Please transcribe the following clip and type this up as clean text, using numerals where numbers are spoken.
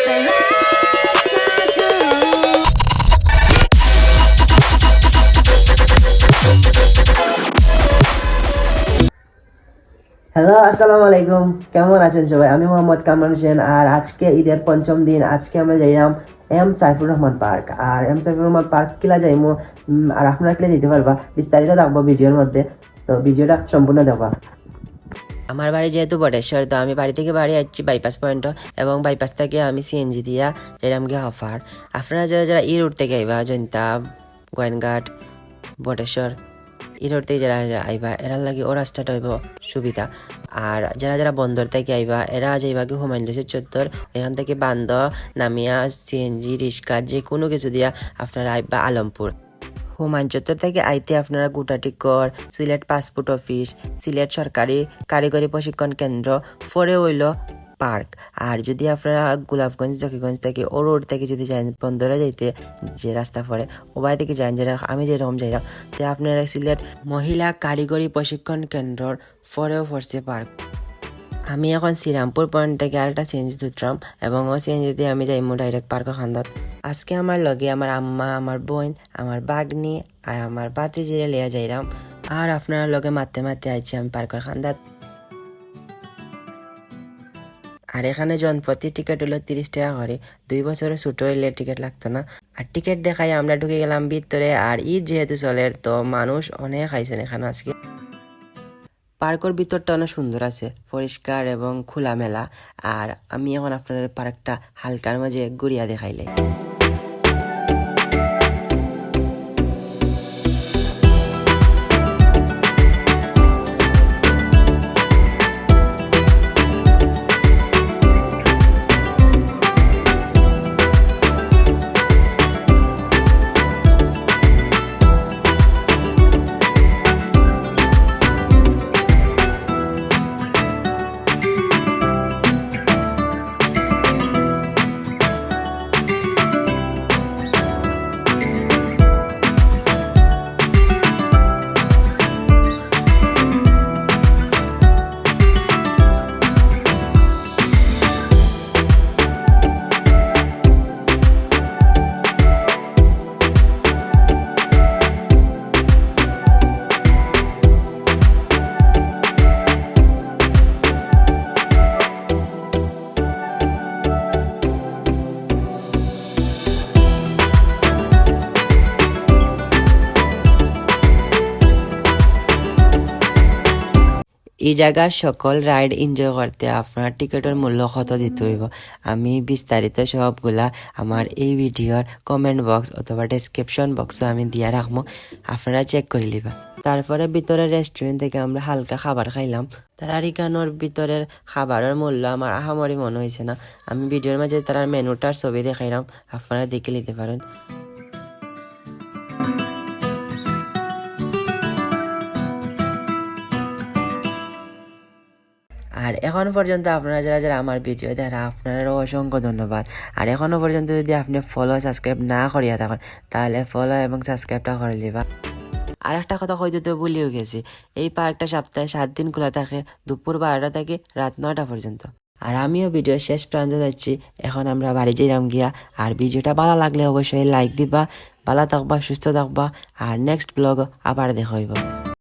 Hello, আসসালামু আলাইকুম। কেমন আছেন সবাই? আমি মোহাম্মদ কামরান হোসেন। আর আজকে ঈদের পঞ্চম দিন। আজকে আমরা যাইলাম এম সাইফুর রহমান পার্ক। আর এম সাইফুর রহমান পার্ক কিলা যাইমু, আর আপনারা কিলা যেতে পারবা, বিস্তারিত দেখবো ভিডিওর মধ্যে। তো ভিডিওটা সম্পূর্ণ দেখবা। আমার বাড়ি যেহেতু বটেশ্বর, তো আমি বাড়ি থেকে বাড়ি আসছি বাইপাস পয়েন্ট, এবং বাইপাস থেকে আমি সিএনজি দিয়া যাইলাম গিয়ে হফার। আপনারা যারা যারা ই রুট থেকে আইবা, জৈন্তা, গোয়েনঘাট, বটেশ্বর, এই রোড থেকে যারা আইবা এরার লাগে ও রাস্তাটা হইব সুবিধা। আর যারা যারা বন্দর থেকে আইবা এরা যাইবা কি হুমায়ুন রশিদ চত্বর, এখান থেকে বান্দ নামিয়া সিএনজি রিক্সা যে কোনো কিছু দিয়া আপনারা আইবা আলমপুর। হুমায়ুন চত্বর থেকে আইতে আপনারা গুটাটিকর, সিলেট পাসপোর্ট অফিস, সিলেট সরকারি কারিগরি প্রশিক্ষণ কেন্দ্র, পরে হইল পার্ক। আর যদি আপনারা গোলাপগঞ্জ জকিগঞ্জ থেকে ও রোড থেকে যদি যান বন্দরে যাইতে যে রাস্তা পড়ে ও বাড়ি থেকে যান, যেটা আমি যেরকম যাইলাম, তো আপনারা সিলেট মহিলা কারিগরি প্রশিক্ষণ কেন্দ্রর পরেও পড়ছে পার্ক। আমি এখন শ্রীরামপুর পয়েন্ট থেকে আরেকটা সিএনজি তুললাম, এবং ও সিএনজিতে আমি যাইমু ডাইরেক্ট পার্কের খান্দাত। আজকে আমার লগে আমার আম্মা, আমার বোন, আমার বাগনি আর আমার বাতিজিরে লিয়া যাইলাম। আর আপনার লগে মারতে মারতে আইছি আমি পার্কের খান্দাত। আর এখানে জনপ্রতি টিকিট হলো 30 টাকা করে। 2 বছরের ছোট হইলে টিকিট লাগতো না। আর টিকিট দেখাই আমরা ঢুকে গেলাম ভিতরে। আর ঈদ যেহেতু চলে, তো মানুষ অনেক আইছেন এখানে আজকে। পার্কের ভিতরটা অনেক সুন্দর আছে, পরিষ্কার এবং খোলামেলা। আর আমি এখন আপনাদের পার্কটা হালকার মাঝে ঘুরিয়া দেখাইলাই। এই জায়গার সকল রাইড এনজয় করতে আপনার টিকিটের মূল্য কত দিতে হইব, আমি বিস্তারিত সবগুলা আমার এই ভিডিওর কমেন্ট বক্স অথবা ডেসক্রিপশন বক্সে আমি দিয়া রাখবো, আপনারা চেক করে লিবা। তারপরে ভিতরের রেস্টুরেন্ট থেকে আমরা হালকা খাবার খাইলাম। তার এখানোর ভিতরের খাবারের মূল্য আমার আহামরি মনে হয়েছে না। আমি ভিডিওর মাঝে তার মেনুটার ছবি দেখাইলাম, আপনারা দেখে নিতে পারেন। আর এখনো পর্যন্ত আপনারা যারা যারা আমার ভিডিও দেখেন আপনারাও অসংখ্য ধন্যবাদ। আর এখনো পর্যন্ত যদি আপনি ফলো সাবস্ক্রাইব না করিয়া থাকেন, তাহলে ফলো এবং সাবস্ক্রাইবটা করে লিবা। আর একটা কথা কইতে তো ভুলিও গেছি, এই পার্কটা সপ্তাহে 7 দিন খোলা থাকে, দুপুর 12টা থেকে রাত 9টা পর্যন্ত। আর আমিও ভিডিও শেষ প্রান্ত যাচ্ছি, এখন আমরা বাড়ি যাইলাম গিয়া। আর ভিডিওটা ভালো লাগলে অবশ্যই লাইক দিবা, ভালো থাকবা, সুস্থ থাকবা। আর নেক্সট ব্লগ আবার দেখা হইব।